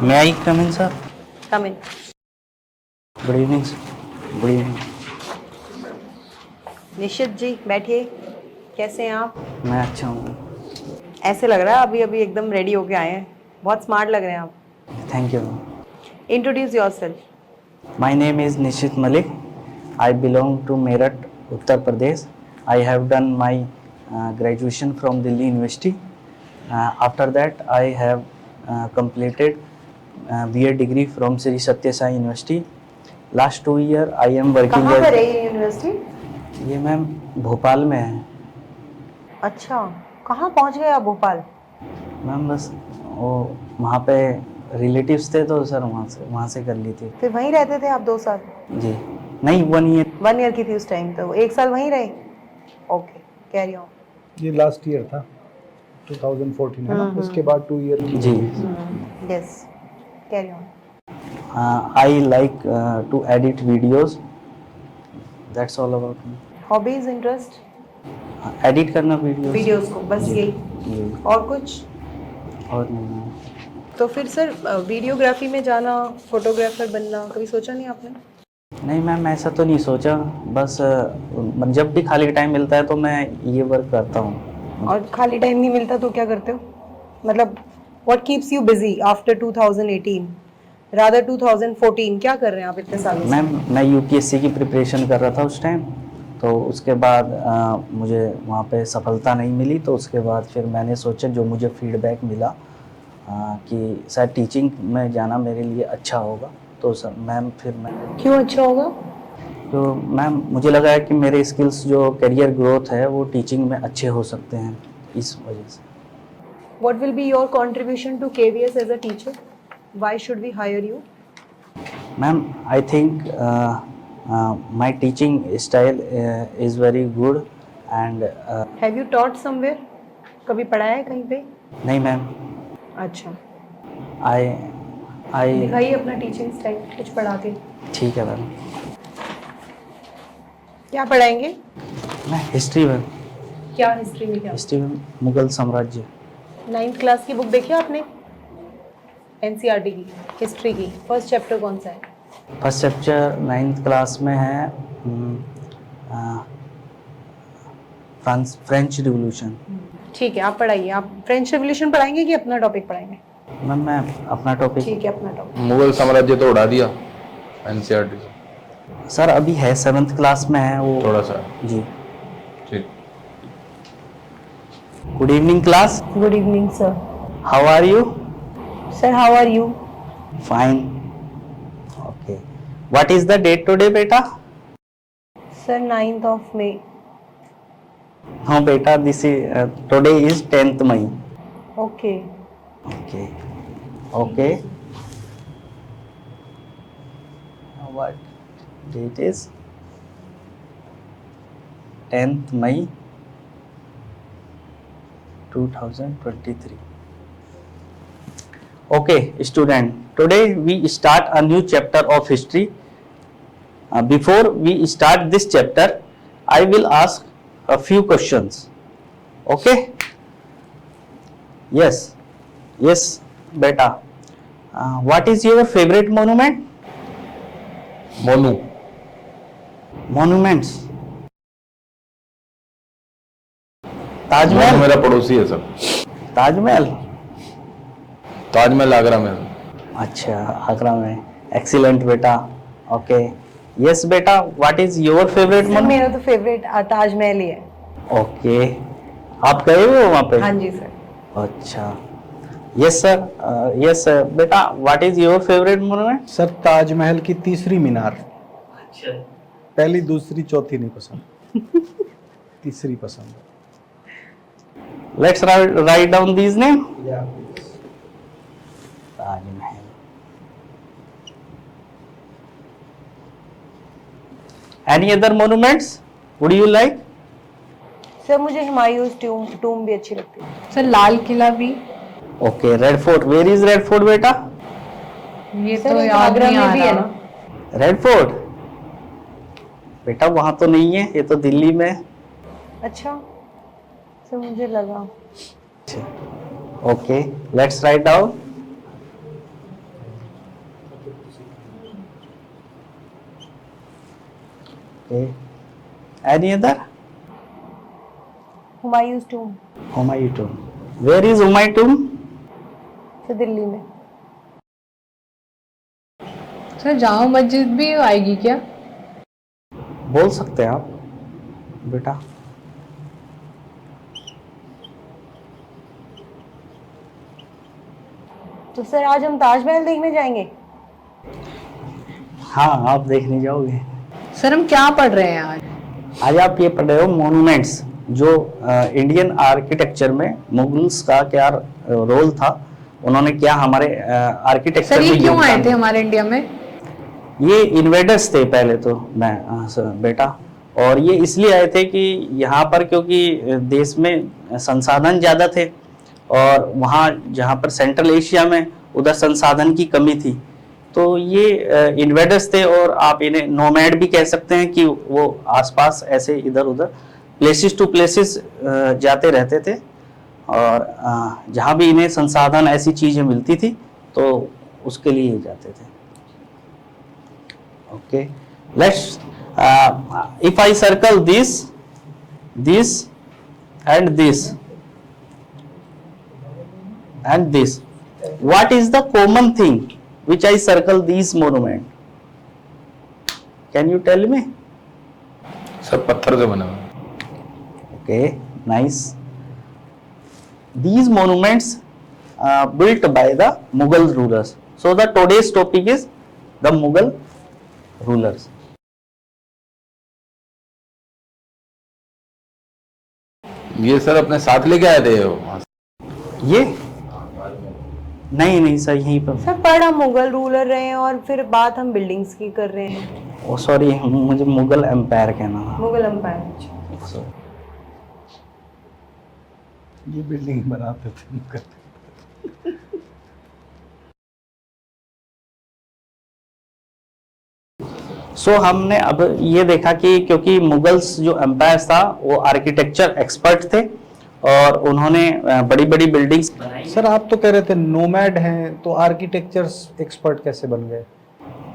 May I come in, sir? Come in. Good evening, sir. Good evening. निशित जी बैठिए। कैसे हैं आप? मैं अच्छा हूँ। ऐसे लग रहा है अभी अभी एकदम रेडी होके आए हैं। बहुत स्मार्ट लग रहे हैं आप। Thank you. Introduce yourself. My name is Nishit Malik. I belong to Meerut, Uttar Pradesh. I have done my graduation from Delhi University. After that, I have completed BA degree from Sri Satya Sai University. Last 2 years, I am working कहाँ as पर है ये university? ये ma'am Bhopal में है। अच्छा, कहाँ पहुँच गए आप भोपाल? मैम बस वो वहाँ पे रिलेटिव्स थे तो सर वहाँ से कर ली थी। फिर वहीं रहते थे आप 2 साल? जी नहीं 1 ईयर। 1 ईयर की थी उस टाइम, तो 1 साल वहीं रहे। Okay, carry on. ये लास्ट ईयर था 2014 है ना, उसके बाद 2 ईयर की। जी yes, carry on. I like to edit videos, that's all about me. Hobbies, interest? Edit करना वीडियोस को, बस जी, यही? जी और कुछ? और नहीं। तो फिर सर वीडियोग्राफी में जाना, फोटोग्राफर बनना कभी सोचा नहीं आपने? नहीं मैम ऐसा तो नहीं सोचा, बस जब भी खाली टाइम मिलता है तो मैं ये वर्क करता हूँ। और खाली टाइम नहीं मिलता तो क्या करते हो? मतलब what keeps you busy after 2018 rather 2014? क्या कर रहे हैं आप इतने सालों से? मैम मैं यूपीएससी की प्रिपरेशन कर रहा था उस टाइम, तो उसके बाद मुझे वहाँ पे सफलता नहीं मिली, तो उसके बाद फिर मैंने सोचा जो मुझे फीडबैक मिला कि शायद टीचिंग में जाना मेरे लिए अच्छा होगा, तो सर मैम फिर मैं क्यों अच्छा होगा? तो मैम मुझे लगा है कि मेरे स्किल्स जो करियर ग्रोथ है वो टीचिंग में अच्छे हो सकते हैं, इस वजह से। What will be your contribution to KVS as a teacher? Why should we hire you? Ma'am I think my teaching style is very good and Have you taught somewhere? कभी पढ़ाया है कहीं पे? नहीं मैम अच्छा, आई दिखाइए अपना टीचिंग स्टाइल कुछ पढ़ा के। ठीक है मैम। क्या पढ़ाएंगे? मैं हिस्ट्री में क्या हिस्ट्री में? क्या? हिस्ट्री में मुगल साम्राज्य। 9th क्लास की बुक देखी आपने? NCERT की हिस्ट्री की फर्स्ट चैप्टर कौन सा है? फर्स्ट चैप्टर 9th क्लास में है फ्रेंच रिवॉल्यूशन। ठीक है, आप पढ़ाइए। आप फ्रेंच रेवोल्यूशन पढ़ाएंगे कि अपना टॉपिक पढ़ाएंगे? मैम मैं अपना टॉपिक। ठीक है, अपना टॉपिक। मुगल साम्राज्य तो उड़ा दिया एनसीईआरटी से। सर अभी है 7th क्लास में है वो थोड़ा सा जी। ठीक। Good evening class. Good evening sir. How are you? Sir how are you? Fine. Okay, what is the date today बेटा? Sir 9th of May। हाँ बेटा, this is today is 10th May. Okay. Okay okay, what date is 10th May 2023. Okay student, today we start a new chapter of history. Before we start this chapter, I will ask a few questions. Okay? Yes beta. What is your favorite monument? Monuments. Taj Mahal. मेरा पड़ोसी है sir. Taj Mahal Agra में। अच्छा, आगरा में। Excellent बेटा। Okay, yes बेटा, what is your favourite sir monument? मेरा तो फेवरेट ताजमहल ही है। ओके, आप गए हो वहाँ पे? हाँ जी सर। अच्छा, यस सर। यस बेटा, what is your favourite monument? Sir Taj Mahal की तीसरी मीनार। अच्छा, पहली, दूसरी, चौथी नहीं पसंद। तीसरी पसंद है। Let's write down these name. Taj Mahal. Any other monuments would you like? Sir मुझे हुमायूंस टूम भी अच्छी लगती है। सर लाल किला भी। Okay, red fort. Where is red fort बेटा? ये तो आगरा में भी है ना। रेड फोर्ट बेटा वहां तो नहीं है, ये तो दिल्ली में है। अच्छा, सर मुझे लगा। Okay, let's write down. Okay. Any other? हुमायूं's tomb Humayun tomb. Where is Humayun tomb? से दिल्ली में। सर जामा मस्जिद भी आएगी क्या? बोल सकते हैं आप बेटा। तो सर आज हम ताजमहल देखने जाएंगे। हाँ, आप देखने जाओगे। सर हम क्या पढ़ रहे हैं आज? आज आप ये पढ़ रहे हो मोनूमेंट्स, जो इंडियन आर्किटेक्चर में मुगल्स का क्या रोल था, उन्होंने क्या हमारे आर्किटेक्चर सर ये में क्यों आए योगदान थे हमारे इंडिया में? ये इन्वेडर्स थे पहले तो बेटा, और ये इसलिए आए थे कि यहाँ पर क्योंकि देश में संसाधन ज़्यादा थे, और वहाँ जहाँ पर सेंट्रल एशिया में उधर संसाधन की कमी थी, तो ये इन्वेडर्स थे, और आप इन्हें नोमैड भी कह सकते हैं कि वो आसपास ऐसे इधर उधर प्लेसेस टू प्लेसेस जाते रहते थे, और जहाँ भी इन्हें संसाधन ऐसी चीज़ें मिलती थी तो उसके लिए जाते थे। Okay, let's if I circle this and this and this, what is the common thing which I circle these monument? Can you tell me? सब पत्थर से बने हुए। Okay, nice. These monuments built by the Mughal rulers. So the today's topic is the Mughal rulers. ये sir अपने साथ लेके आए थे वहाँ से? ये नहीं सर, यहीं पर। सर पर हम मुगल रूलर रहे हैं और फिर बात हम बिल्डिंग्स की कर रहे हैं। ओ सॉरी, मुझे मुगल एम्पायर कहना था। मुगल एम्पायर। ये बिल्डिंग बनाते थे। सो हमने अब ये देखा कि क्योंकि मुगल्स जो एम्पायर था वो आर्किटेक्चर एक्सपर्ट थे, और उन्होंने बड़ी बड़ी बिल्डिंग्स बनाई। सर आप तो कह रहे थे नोमैड हैं, तो आर्किटेक्चर एक्सपर्ट कैसे बन गए?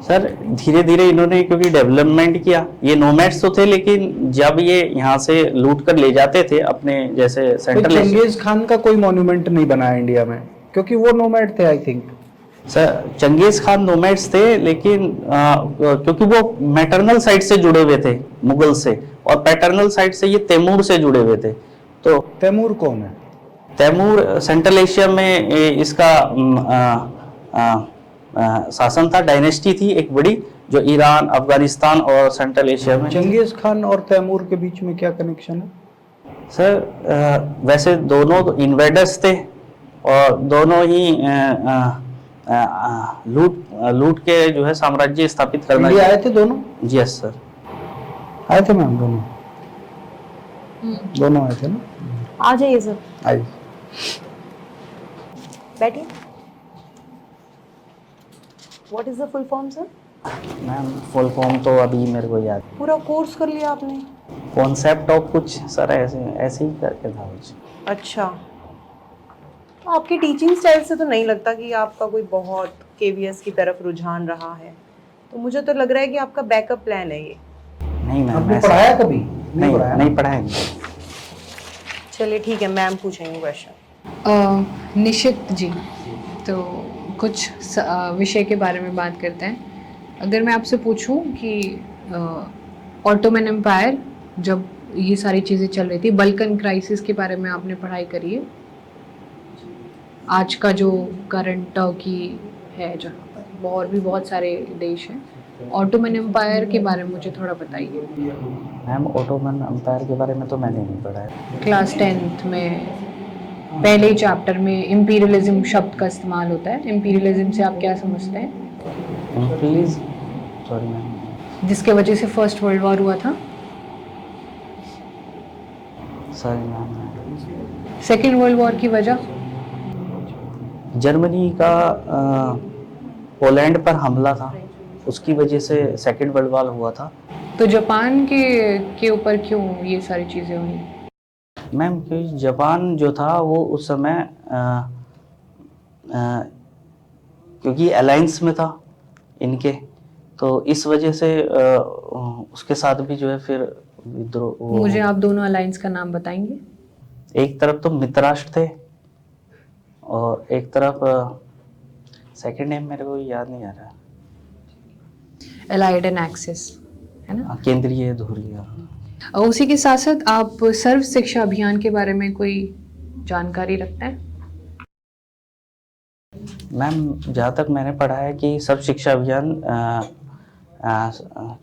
सर धीरे धीरे इन्होंने क्योंकि डेवलपमेंट किया, ये नोमैड्स तो थे, लेकिन जब ये यहाँ से लूट कर ले जाते थे अपने जैसे तो सेंट्रल। चंगेज खान का कोई मॉन्यूमेंट नहीं बना इंडिया में, क्योंकि वो नोमैड थे I think. Sir Changez Khan nomads थे, लेकिन क्योंकि वो मैटरनल साइड से जुड़े हुए थे मुगल से, और पैटर्नल साइड से ये तैमूर से जुड़े हुए थे। तो तैमूर कौन है? तैमूर सेंट्रल एशिया में इसका शासन था, डायनेस्टी थी एक बड़ी, जो ईरान, अफगानिस्तान और सेंट्रल एशिया में। चंगेज खान और तैमूर के बीच में क्या कनेक्शन है? सर वैसे दोनों तो इन्वेडर्स थे, और दोनों ही लूट के जो है साम्राज्य स्थापित करना। इंडिया आए थे दोनों? यस सर, आए थे मैम, दोनों आए थे ना। आ जाइए सर, आइए। बैठिए। What is the full form sir? Ma'am full form तो अभी मेरे को याद, पूरा कोर्स कर लिया आपने? कॉन्सेप्ट ऑफ कुछ सर ऐसे ही करके था कुछ। अच्छा, तो आपकी टीचिंग स्टाइल से तो नहीं लगता कि आपका कोई बहुत केवीएस की तरफ रुझान रहा है, तो मुझे तो लग रहा है कि आपका बैकअप प्लान है ये। नहीं मैम, आपने ऐसा पढ़ाया कभी? नहीं पढ़ाया? नहीं पढ़ाया। चलिए ठीक है, मैम पूछेंगे क्वेश्चन। निशित जी, तो कुछ विषय के बारे में बात करते हैं। अगर मैं आपसे पूछूं कि ऑटोमन एम्पायर जब ये सारी चीज़ें चल रही थी, बल्कन क्राइसिस के बारे में आपने पढ़ाई करी है, आज का जो करंट टर्की है जहाँ पर, और भी बहुत सारे देश हैं, ऑटोमन एम्पायर के बारे में मुझे थोड़ा बताइए। मैम ऑटोमन एम्पायर के बारे में तो मैंने नहीं पढ़ा है। क्लास 10th में पहले ही चैप्टर में इम्पीरियलिज्म शब्द का इस्तेमाल होता है। इम्पीरियलिज्म से आप क्या समझते हैं? Please, sorry ma'am. जिसके वजह से फर्स्ट वर्ल्ड वॉर हुआ था। Sorry ma'am. Second world war की वजह? जर्मनी का पोलैंड पर हमला था, उसकी वजह से सेकेंड वर्ल्ड वॉर हुआ था। तो जापान के ऊपर क्यों ये सारी चीज़ें हुई? मैम क्योंकि जापान जो था वो उस समय क्योंकि अलायंस में था इनके, तो इस वजह से उसके साथ भी जो है फिर विद्रोह मुझे आप दोनों अलायंस का नाम बताएंगे? एक तरफ तो मित्रराष्ट्र थे और एक तरफ सेकंड नेम मेरे को याद नहीं आ रहा। एलाइड एंड एक्सिस, है ना? केंद्रीय धुरिया। और उसी के साथ साथ आप सर्व शिक्षा अभियान के बारे में कोई जानकारी रखते हैं? मैम जहाँ तक मैंने पढ़ा है कि सर्व शिक्षा अभियान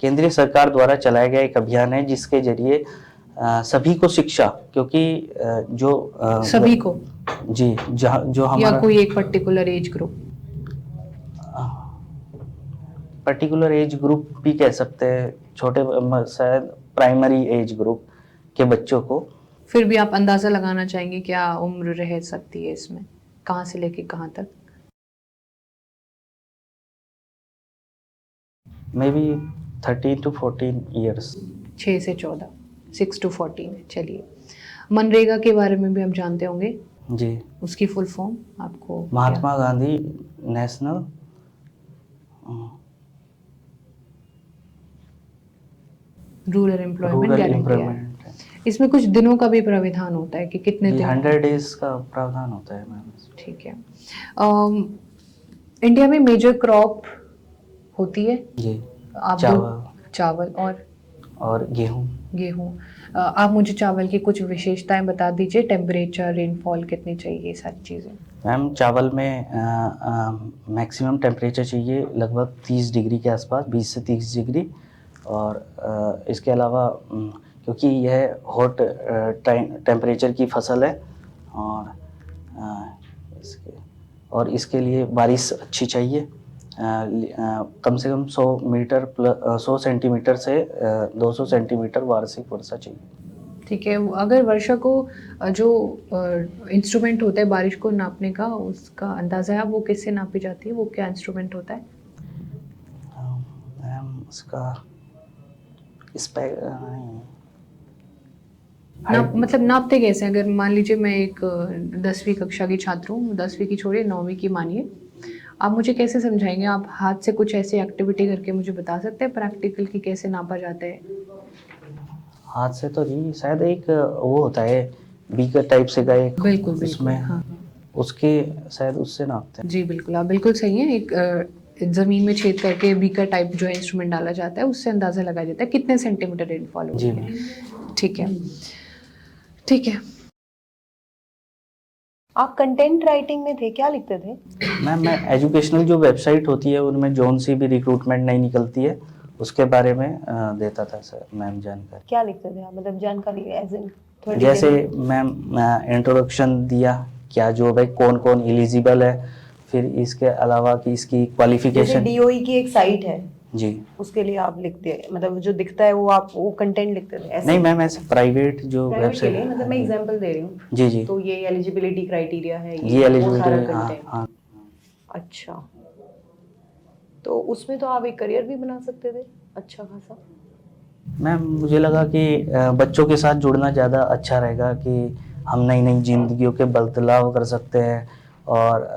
केंद्रीय सरकार द्वारा चलाया गया एक अभियान है जिसके जरिए सभी को शिक्षा, क्योंकि जो सभी को जी जो या हमारा कोई एक particular age group? Particular age group भी कह सकते हैं, छोटे शायद प्राइमरी एज ग्रुप के बच्चों को। फिर भी आप अंदाजा लगाना चाहेंगे क्या उम्र रह सकती है इसमें, कहाँ से लेके कहाँ तक? May be 13 to 14 years. 6 से 14, 6 to 14। चलिए, मनरेगा के बारे में भी आप जानते होंगे, जी, उसकी फुल फॉर्म आपको? Mahatma Gandhi national rural employment rural guarantee है। एम्प्लॉयमेंट। इसमें कुछ दिनों का भी प्राविधान होता है कि कितने दिन? 100 डेज का प्रावधान होता है मैम। ठीक है। इंडिया में मेजर क्रॉप होती है जी, आप चावल और गेहूँ। गेहूँ। आप मुझे चावल की कुछ विशेषताएं बता दीजिए, टेम्परेचर, रेनफॉल कितनी चाहिए, ये सारी चीज़ें। मैम चावल में मैक्सिमम टेम्परेचर चाहिए लगभग 30 डिग्री के आसपास, 20 से 30 डिग्री। और इसके अलावा क्योंकि यह हॉट टेम्परेचर की फसल है और इसके लिए बारिश अच्छी चाहिए। कम से कम 100 सेंटीमीटर से 200 सेंटीमीटर वार्षिक वर्षा चाहिए। ठीक है। अगर वर्षा को जो इंस्ट्रूमेंट होता है बारिश को नापने का, उसका अंदाज़ा है वो किससे नापी जाती है, वो क्या इंस्ट्रूमेंट होता है? मैम उसका मतलब नापते कैसे हैं? अगर मान लीजिए मैं एक 10वीं कक्षा की छात्र हूँ, 10वीं की छोड़िए 9वीं की मानिए, आप मुझे कैसे समझाएंगे? आप हाथ से कुछ ऐसी एक्टिविटी करके मुझे बता सकते हैं प्रैक्टिकल की कैसे नापा जाता है? हाथ से तो नहीं, शायद एक वो होता है बीकर टाइप से का एक, बिल्कुल उसमें हाँ। उसके शायद उससे नापते हैं। जी बिल्कुल, आप बिल्कुल सही हैं। एक ज़मीन में छेद करके बीकर टाइप जो है इंस्ट्रूमेंट डाला जाता है, उससे अंदाज़ा लगाया जाता है कितने सेंटीमीटर रेनफॉल होगी। ठीक है, ठीक है। आप कंटेंट राइटिंग में थे, क्या लिखते थे? मैम मैं एजुकेशनल जो वेबसाइट होती है उनमें जोन सी भी रिक्रूटमेंट नहीं निकलती है, उसके बारे में देता था सर मैम जानकारी। क्या लिखते थे आप, मतलब जानकारी एज इन? जैसे मैम इंट्रोडक्शन दिया, क्या जॉब है, कौन कौन एलिजिबल है, फिर इसके अलावा कि इसकी जैसे क्वालिफिकेशन। डीओई की एक साइट है जी, उसके लिए आप लिखते हैं, मतलब जो दिखता है वो आप वो कंटेंट लिखते थे ऐसे? नहीं मैम ऐसे प्राइवेट जो प्राइवेट के वेबसाइट लिए, मतलब मैं एग्जांपल दे रही हूँ। जी जी, तो ये एलिजिबिलिटी क्राइटेरिया है, ये वो सारा एलिजिबिलिटी, हाँ कंटेंट। हाँ। अच्छा, तो उसमें तो आप एक करियर भी बना सकते थे अच्छा खासा। मैम मुझे लगा कि बच्चों के साथ जुड़ना ज़्यादा अच्छा रहेगा, कि हम नई नई जिंदगियों के बदलाव कर सकते हैं और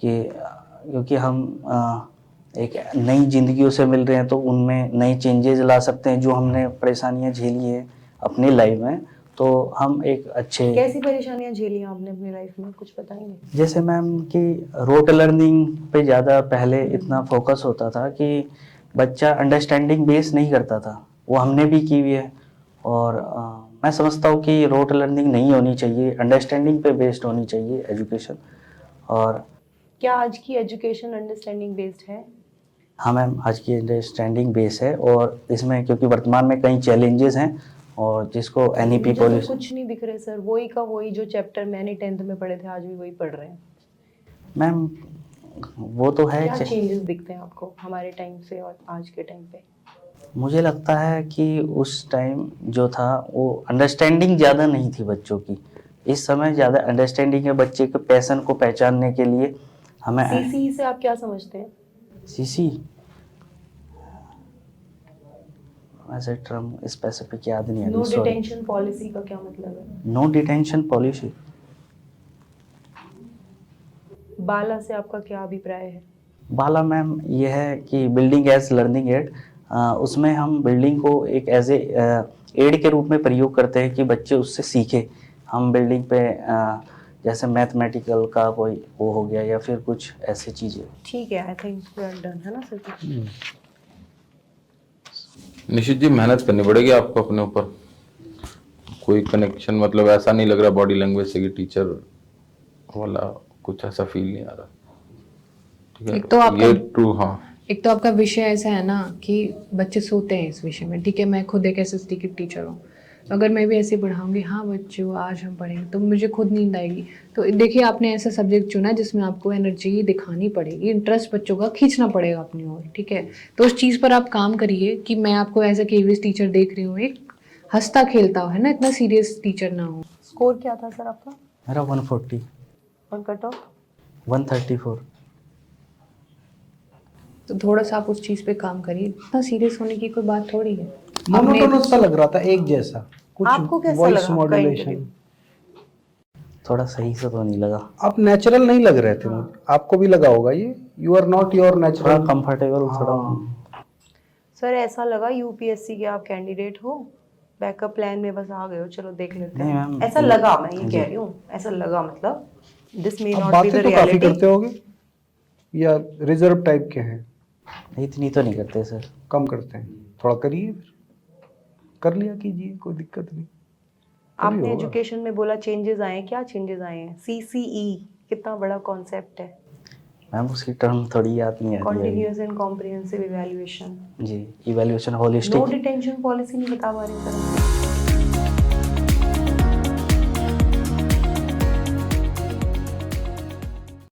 क्योंकि हम एक नई जिंदगियों से मिल रहे हैं तो उनमें नए चेंजेस ला सकते हैं। जो हमने परेशानियां झेली है अपनी लाइफ में, तो हम एक अच्छे। कैसी परेशानियां झेली आपने अपनी लाइफ में, कुछ बताएंगे? जैसे मैम कि रोट लर्निंग पे ज़्यादा पहले इतना फोकस होता था कि बच्चा अंडरस्टैंडिंग बेस नहीं करता था, वो हमने भी की हुई है। और मैं समझता हूँ कि रोट लर्निंग नहीं होनी चाहिए, अंडरस्टैंडिंग पे बेस्ड होनी चाहिए एजुकेशन। और क्या आज की एजुकेशन अंडरस्टैंडिंग बेस्ड है? हाँ मैम, आज की अंडरस्टैंडिंग बेस है और इसमें क्योंकि वर्तमान में कई चैलेंजेस हैं और जिसको एनईपी मुझे तो पॉलिसी। कुछ नहीं दिख रहे सर, वही का वही जो चैप्टर मैंने 10th में पढ़े थे आज भी वही पढ़ रहे हैं। मैम वो तो है। क्या चेंजेस दिखते हैं आपको हमारे टाइम से और आज के टाइम पे? मुझे लगता है कि उस टाइम जो था वो अंडरस्टैंडिंग ज़्यादा नहीं थी बच्चों की, इस समय ज़्यादा अंडरस्टैंडिंग है बच्चे के पैशन को पहचानने के लिए। हमें सीसी से आप क्या समझते हैं? सीसी ऐसे टर्म स्पेसिफिक याद नहीं नो है। सॉरी, डिटेंशन पॉलिसी का क्या मतलब है? No detention policy. बाला से आपका क्या अभिप्राय है? बाला मैम ये है कि बिल्डिंग एज लर्निंग एड, उसमें हम बिल्डिंग को एक एज ए एड के रूप में प्रयोग करते हैं कि बच्चे उससे सीखे। हम बिल्डिंग पे जैसे मैथमेटिकल का कोई वो हो गया या फिर कुछ ऐसी चीज़ें। ठीक है, I think we are done, है ना सर? निशित जी, मेहनत करनी पड़ेगी आपको अपने ऊपर। कोई कनेक्शन मतलब ऐसा नहीं लग रहा बॉडी लैंग्वेज से कि टीचर वाला कुछ ऐसा फील नहीं आ रहा। ठीक है, एक तो आपका- ये ट्रू। हाँ, एक तो आपका विषय ऐसा है ना कि बच्चे सोते हैं इस विषय में। ठीक है, मैं खुद एक एसएसटी की टीचर हूँ, तो अगर मैं भी ऐसे ही पढ़ाऊंगी, हाँ बच्चों आज हम पढ़ेंगे, तो मुझे खुद नींद आएगी। तो देखिए, आपने ऐसा सब्जेक्ट चुना है जिसमें आपको एनर्जी दिखानी पड़ेगी, इंटरेस्ट बच्चों का खींचना पड़ेगा अपनी ओर। ठीक है, तो उस चीज़ पर आप काम करिए कि मैं आपको एज ए केवीएस टीचर देख रही हूँ, एक हंसता खेलता हो, है ना, इतना सीरियस टीचर ना हो। स्कोर क्या था सर आपका? मेरा 140, और कट ऑफ? 134। तो थोड़ा सा आप उस चीज़ पे काम करिए, इतना सीरियस होने की कोई बात थोड़ी है। मोनोटोनस सा लग रहा था, एक जैसा आपको कुछ कैसा वॉइस लगा आपका मॉड्यूलेशन। interview? थोड़ा सही से तो नहीं लगा, आप नेचुरल नहीं लग रहे थे मुझे। आपको भी लगा होगा ये, यू आर नॉट योर थोड़ा नेचुरल। कंफर्टेबल थोड़ा। सर ऐसा लगा यूपीएससी के आप कैंडिडेट हो, बैकअप प्लान में बस आ गए हो, चलो देख लेते नहीं हैं। मैम, ऐसा लगा, मैं ये जी। कह रही हूँ, ऐसा लगा, मतलब दिस मे आप नॉट बी बातें द तो काफी करते रियलिटी। होगे या रिजर्व टाइप के हैं? इतनी तो नहीं करते सर। कम करते हैं, थोड़ा करिए, फिर कर लिया कीजिए, कोई दिक्कत नहीं। आपने होगा। एजुकेशन में बोला चेंजेस आए हैं, क्या चेंजेस आए हैं? सीसीई कितना बड़ा कॉन्सेप्ट है, मैम उसकी टर्म थोड़ी याद नहीं आ रही है कॉन्टिन्यूअस एंड कॉम्प्रिहेंसिव इवैल्यूएशन। अभी। जी, evaluation no holistic. Detention policy नहीं बता पा रहे सर।